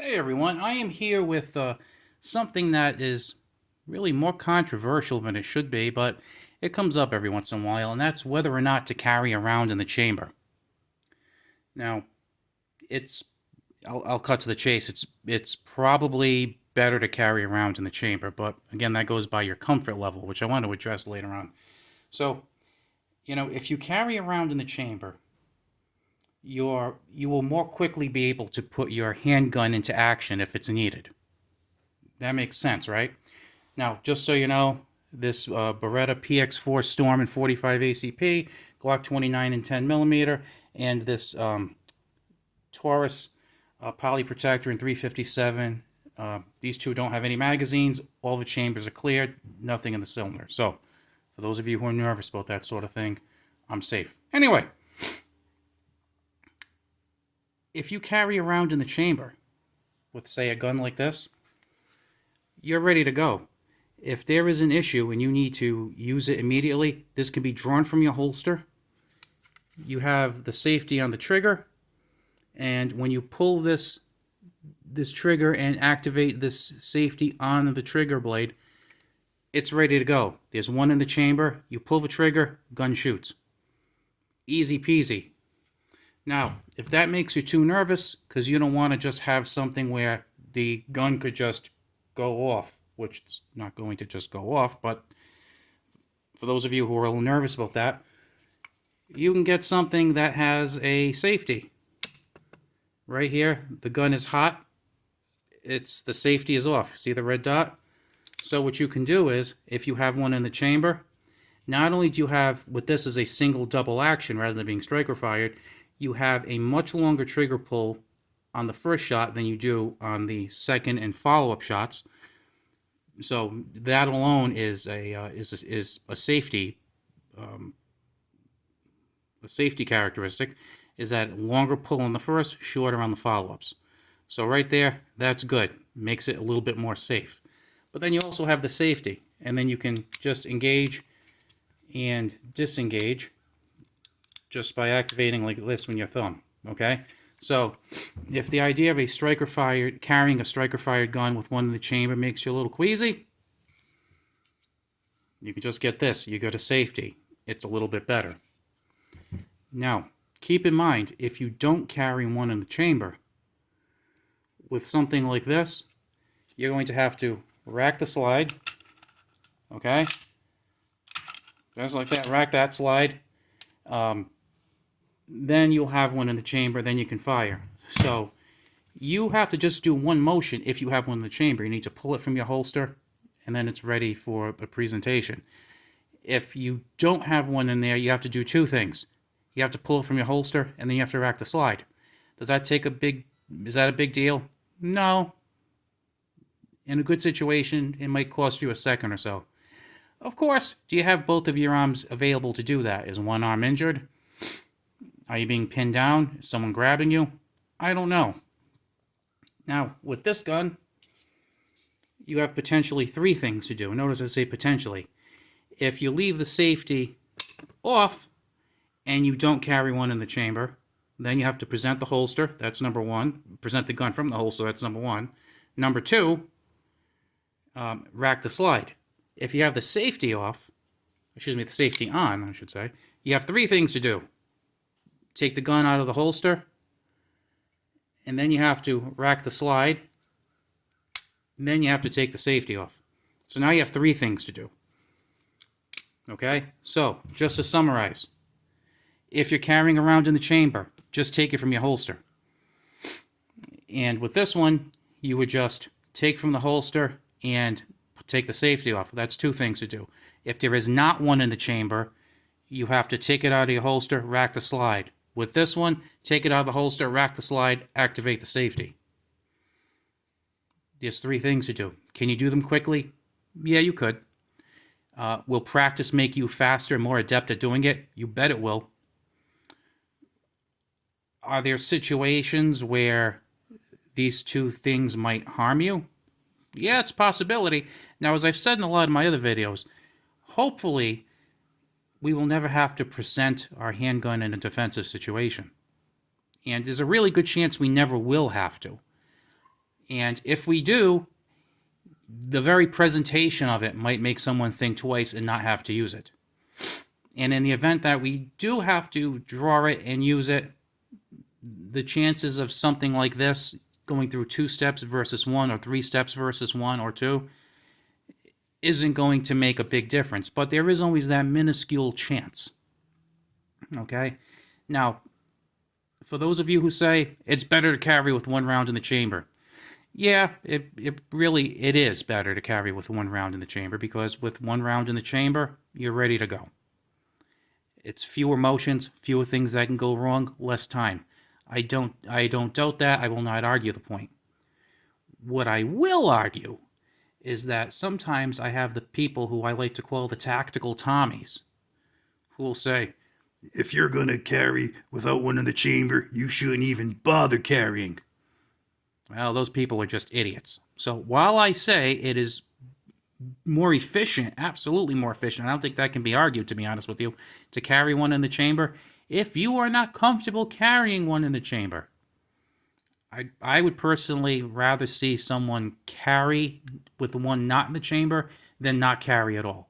Hey everyone, I am here with something that is really more controversial than it should be, but it comes up every once in a while, and that's whether or not to carry around in the chamber. Now, it's I'll cut to the chase. It's probably better to carry around in the chamber, but again, that goes by your comfort level, which I want to address later on. So, if you carry around in the chamber, you will more quickly be able to put your handgun into action if it's needed. That makes sense, right? Now, just so you know, this Beretta PX4 Storm in 45 ACP, Glock 29 in 10 millimeter, and this Taurus Poly Protector in 357. These two don't have any magazines. All the chambers are cleared. Nothing in the cylinder. So, for those of you who are nervous about that sort of thing, I'm safe. Anyway, if you carry around in the chamber with, say, a gun like this, you're ready to go. If there is an issue and you need to use it immediately, this can be drawn from your holster. You have the safety on the trigger, and when you pull this trigger and activate this safety on the trigger blade, it's ready to go. There's one in the chamber, you pull the trigger, gun shoots. Easy peasy. Now, if that makes you too nervous, because you don't want to just have something where the gun could just go off, which it's not going to just go off, but for those of you who are a little nervous about that, you can get something that has a safety. Right here, the gun is hot. The safety is off. See the red dot? So what you can do is, if you have one in the chamber, not only do you have, with this is a single double action rather than being striker fired, you have a much longer trigger pull on the first shot than you do on the second and follow-up shots. So that alone is a safety characteristic, is that longer pull on the first, shorter on the follow-ups. So right there, that's good. Makes it a little bit more safe. But then you also have the safety, and then you can just engage and disengage just by activating like this with your thumb. Okay? So if the idea of carrying a striker fired gun with one in the chamber makes you a little queasy, you can just get this. You go to safety. It's a little bit better. Now, keep in mind, if you don't carry one in the chamber, with something like this, you're going to have to rack the slide. Okay? Just like that, rack that slide. Then you'll have one in the chamber, then you can fire. So you have to just do one motion if you have one in the chamber. You need to pull it from your holster, and then it's ready for the presentation. If you don't have one in there, you have to do two things. You have to pull it from your holster, and then you have to rack the slide. Is that a big deal? No. In a good situation, it might cost you a second or so. Of course, do you have both of your arms available to do that? Is one arm injured? Are you being pinned down? Is someone grabbing you? I don't know. Now, with this gun, you have potentially three things to do. Notice I say potentially. If you leave the safety off and you don't carry one in the chamber, then you have to present the holster. That's number one. Present the gun from the holster. That's number one. Number two, rack the slide. If you have the safety off, the safety on, I should say, you have three things to do. Take the gun out of the holster, and then you have to rack the slide, and then you have to take the safety off. So now you have three things to do. Okay? So, just to summarize, if you're carrying around in the chamber, just take it from your holster. And with this one, you would just take from the holster and take the safety off. That's two things to do. If there is not one in the chamber, you have to take it out of your holster, rack the slide. With this one, take it out of the holster, rack the slide, activate the safety. There's three things to do. Can you do them quickly? Yeah, you could. Will practice make you faster and more adept at doing it? You bet it will. Are there situations where these two things might harm you? Yeah, it's a possibility. Now, as I've said in a lot of my other videos, hopefully we will never have to present our handgun in a defensive situation. And there's a really good chance we never will have to. And if we do, the very presentation of it might make someone think twice and not have to use it. And in the event that we do have to draw it and use it, the chances of something like this going through 2 steps versus 1, or 3 steps versus 1 or 2, isn't going to make a big difference. But there is always that minuscule chance. Okay? Now, for those of you who say it's better to carry with 1 round in the chamber, yeah, it is better to carry with 1 round in the chamber, because with 1 round in the chamber, you're ready to go. It's fewer motions, fewer things that can go wrong, less time. I don't doubt that. I will not argue the point. What I will argue is that sometimes I have the people who I like to call the tactical Tommies, who will say, if you're going to carry without 1 in the chamber, you shouldn't even bother carrying. Well, those people are just idiots. So while I say it is more efficient, absolutely more efficient, I don't think that can be argued, to be honest with you, to carry 1 in the chamber, if you are not comfortable carrying 1 in the chamber, I would personally rather see someone carry with 1 not in the chamber than not carry at all.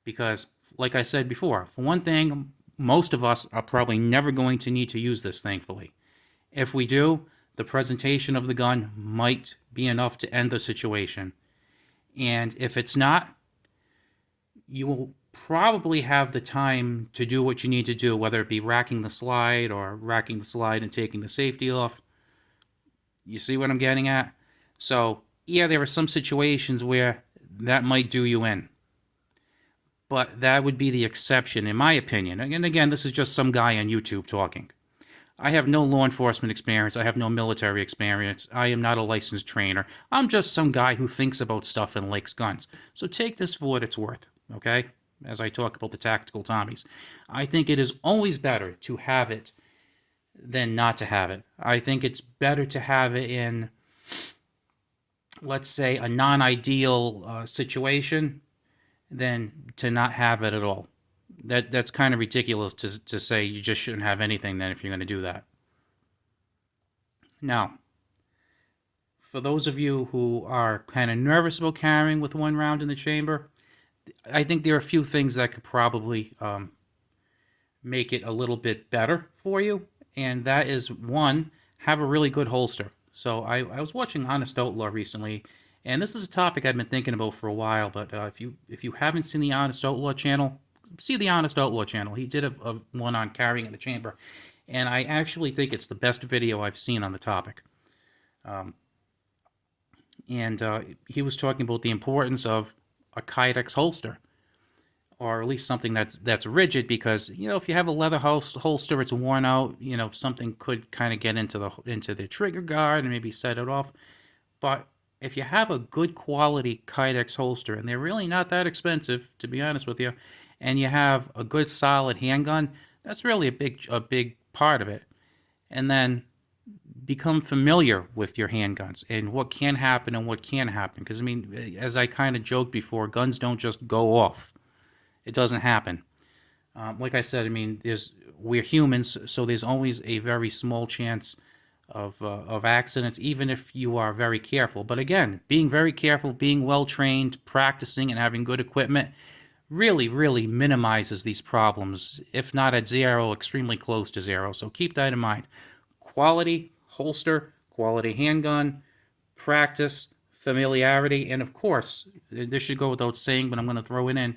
Because, like I said before, for one thing, most of us are probably never going to need to use this, thankfully. If we do, the presentation of the gun might be enough to end the situation. And if it's not, you will probably have the time to do what you need to do, whether it be racking the slide or racking the slide and taking the safety off. You see what I'm getting at? So, yeah, there are some situations where that might do you in. But that would be the exception, in my opinion. And again, this is just some guy on YouTube talking. I have no law enforcement experience. I have no military experience. I am not a licensed trainer. I'm just some guy who thinks about stuff and likes guns. So take this for what it's worth, okay? As I talk about the tactical Tommies. I think it is always better to have it than not to have it. I think it's better to have it in, let's say, a non-ideal situation than to not have it at all. That's kind of ridiculous to say you just shouldn't have anything then if you're going to do that. Now, for those of you who are kind of nervous about carrying with 1 round in the chamber, I think there are a few things that could probably make it a little bit better for you. And that is, 1, have a really good holster. So I was watching Honest Outlaw recently, and this is a topic I've been thinking about for a while. But if you haven't seen the Honest Outlaw channel, see the Honest Outlaw channel. He did a one on carrying in the chamber, and I actually think it's the best video I've seen on the topic. He was talking about the importance of a Kydex holster, or at least something that's rigid, because, you know, if you have a leather holster, it's worn out, you know, something could kind of get into the trigger guard and maybe set it off. But if you have a good quality Kydex holster, and they're really not that expensive, to be honest with you, and you have a good solid handgun, that's really a big part of it. And then become familiar with your handguns and what can happen and what can't happen. Because, I mean, as I kind of joked before, guns don't just go off. It doesn't happen. Like I said, I mean, we're humans, so there's always a very small chance of accidents, even if you are very careful. But again, being very careful, being well-trained, practicing, and having good equipment really, really minimizes these problems, if not at zero, extremely close to zero. So keep that in mind. Quality holster, quality handgun, practice, familiarity, and of course, this should go without saying, but I'm going to throw it in,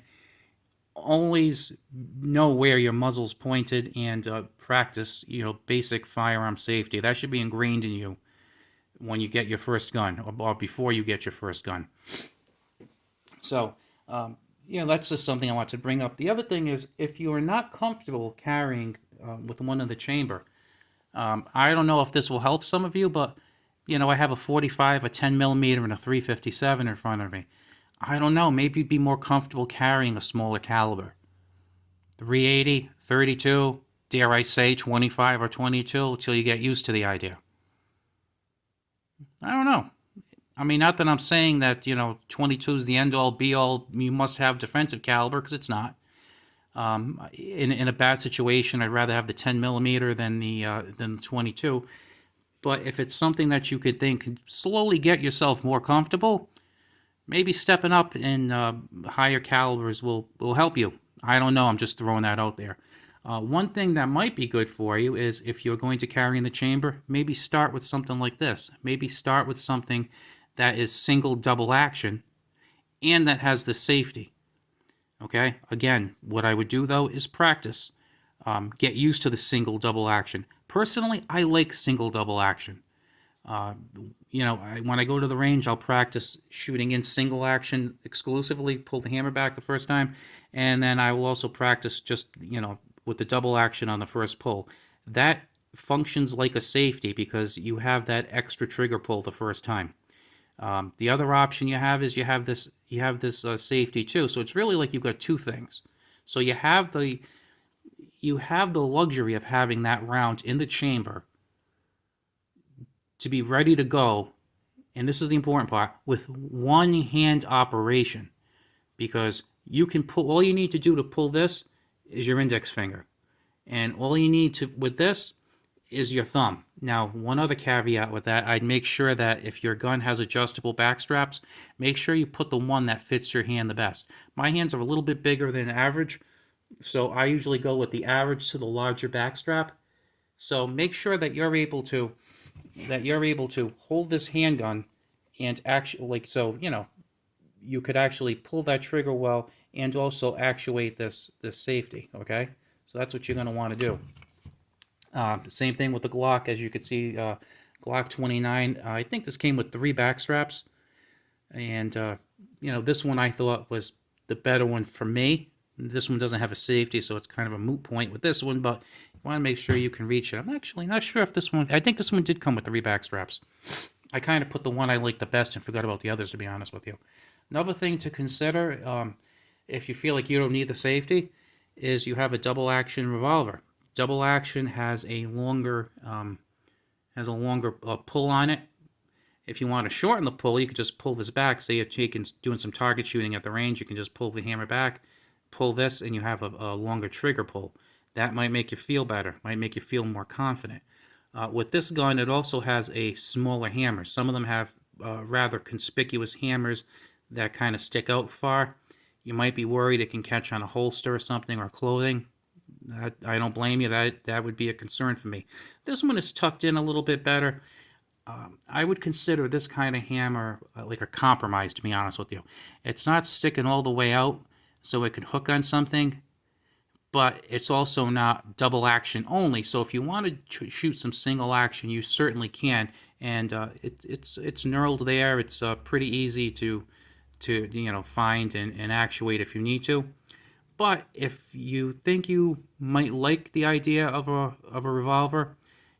always know where your muzzle's pointed, and practice, you know, basic firearm safety. That should be ingrained in you when you get your first gun, or before you get your first gun. So, you know, that's just something I want to bring up. The other thing is, if you are not comfortable carrying with 1 in the chamber, I don't know if this will help some of you, but, you know, I have a 45, a 10 millimeter, and a 357 in front of me. I don't know, maybe you'd be more comfortable carrying a smaller caliber. 380, 32, dare I say 25 or 22, till you get used to the idea. I don't know. I mean, not that I'm saying that, you know, 22 is the end-all, be-all, you must have defensive caliber, because it's not. In a bad situation, I'd rather have the 10 millimeter than the 22. But if it's something that you could think can slowly get yourself more comfortable, maybe stepping up in higher calibers will help you. I don't know. I'm just throwing that out there. One thing that might be good for you is if you're going to carry in the chamber, maybe start with something like this. Maybe start with something that is single double action and that has the safety. Okay? Again, what I would do though is practice. Get used to the single double action. Personally, I like single double action. When I go to the range, I'll practice shooting in single action exclusively, pull the hammer back the first time, and then I will also practice just, with the double action on the first pull. That functions like a safety because you have that extra trigger pull the first time. The other option you have is you have this safety too. So it's really like you've got two things. So you have the luxury of having that round in the chamber to be ready to go, and this is the important part, with one hand operation, because you can pull, all you need to do to pull this is your index finger, and all you need to with this is your thumb. Now, one other caveat with that, I'd make sure that if your gun has adjustable back straps, make sure you put the one that fits your hand the best. My hands are a little bit bigger than average, so I usually go with the average to the larger back strap. So make sure that you're able to hold this handgun and actually, you could actually pull that trigger well and also actuate this safety. Okay, so that's what you're going to want to do. Same thing with the Glock, as you can see, Glock 29. I think this came with 3 back straps, and this one I thought was the better one for me. This one doesn't have a safety, so it's kind of a moot point with this one, but you want to make sure you can reach it. I'm actually not sure if this one, I think this one did come with 3 back straps. I kind of put the one I like the best and forgot about the others, to be honest with you. Another thing to consider, if you feel like you don't need the safety, is you have a double action revolver. Double action has a longer pull on it. If you want to shorten the pull, you could just pull this back. Say you're doing some target shooting at the range, you can just pull the hammer back, pull this, and you have a longer trigger pull. That might make you feel better, might make you feel more confident. With this gun, it also has a smaller hammer. Some of them have rather conspicuous hammers that kind of stick out far. You might be worried it can catch on a holster or something, or clothing. I don't blame you. That would be a concern for me. This one is tucked in a little bit better. I would consider this kind of hammer like a compromise, to be honest with you. It's not sticking all the way out so it can hook on something, but it's also not double action only. So if you want to shoot some single action, you certainly can. And it's knurled there. It's pretty easy to find and actuate if you need to. But if you think you might like the idea of a revolver,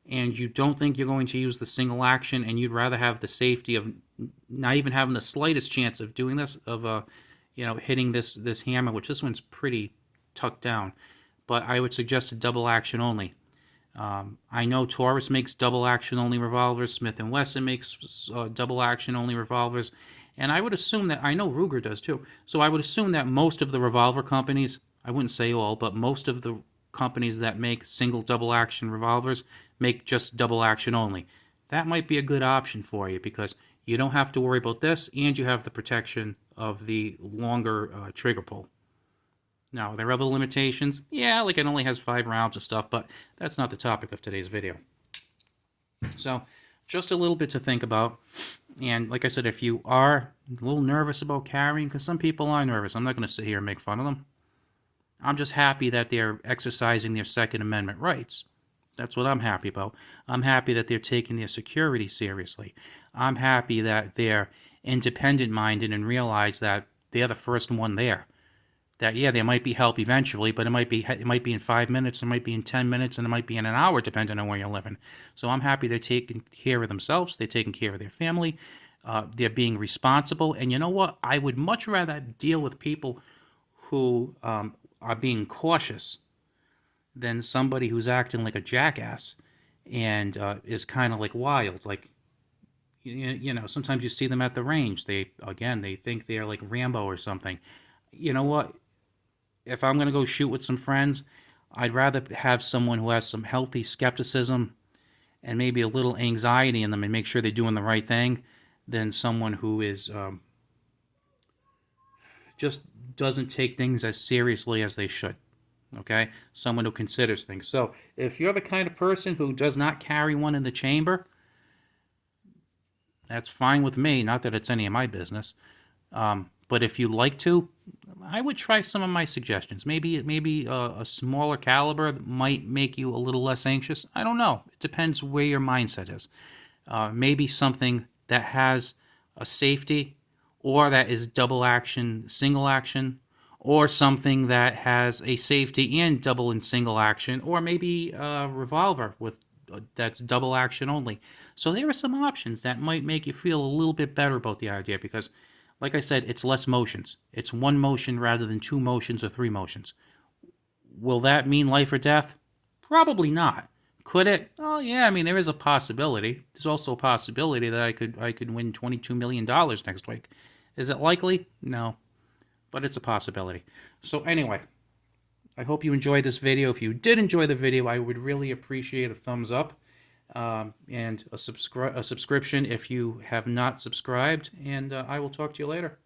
and you don't think you're going to use the single action, and you'd rather have the safety of not even having the slightest chance of doing this, of hitting this hammer, which this one's pretty tucked down, but I would suggest a double action only. I know Taurus makes double action only revolvers. Smith & Wesson makes double action only revolvers. And I would assume that, I know Ruger does too, so I would assume that most of the revolver companies, I wouldn't say all, but most of the companies that make single double action revolvers make just double action only. That might be a good option for you because you don't have to worry about this, and you have the protection of the longer trigger pull. Now, there are other limitations. Yeah, like it only has 5 rounds of stuff, but that's not the topic of today's video. So, just a little bit to think about. And like I said, if you are a little nervous about carrying, because some people are nervous, I'm not going to sit here and make fun of them. I'm just happy that they're exercising their Second Amendment rights. That's what I'm happy about. I'm happy that they're taking their security seriously. I'm happy that they're independent-minded and realize that they're the first one there. That, yeah, there might be help eventually, but it might be in 5 minutes, it might be in 10 minutes, and it might be in an hour, depending on where you're living. So I'm happy they're taking care of themselves, they're taking care of their family, they're being responsible. And you know what? I would much rather deal with people who are being cautious than somebody who's acting like a jackass and is kind of like wild. Like, sometimes you see them at the range. They think they're like Rambo or something. You know what? If I'm going to go shoot with some friends, I'd rather have someone who has some healthy skepticism and maybe a little anxiety in them and make sure they're doing the right thing than someone who is just doesn't take things as seriously as they should. Okay? Someone who considers things. So if you're the kind of person who does not carry one in the chamber, that's fine with me. Not that it's any of my business. But if you like to, I would try some of my suggestions. Maybe a smaller caliber might make you a little less anxious. I don't know. It depends where your mindset is. Maybe something that has a safety, or that is double action, single action, or something that has a safety and double and single action, or maybe a revolver with that's double action only. So there are some options that might make you feel a little bit better about the idea because, like I said, it's less motions. It's one motion rather than two motions or three motions. Will that mean life or death? Probably not. Could it? Oh yeah, I mean there is a possibility. There's also a possibility that I could win $22 million next week. Is it likely? No, but it's a possibility. So anyway, I hope you enjoyed this video. If you did enjoy the video, I would really appreciate a thumbs up and a subscription if you have not subscribed. And I will talk to you later.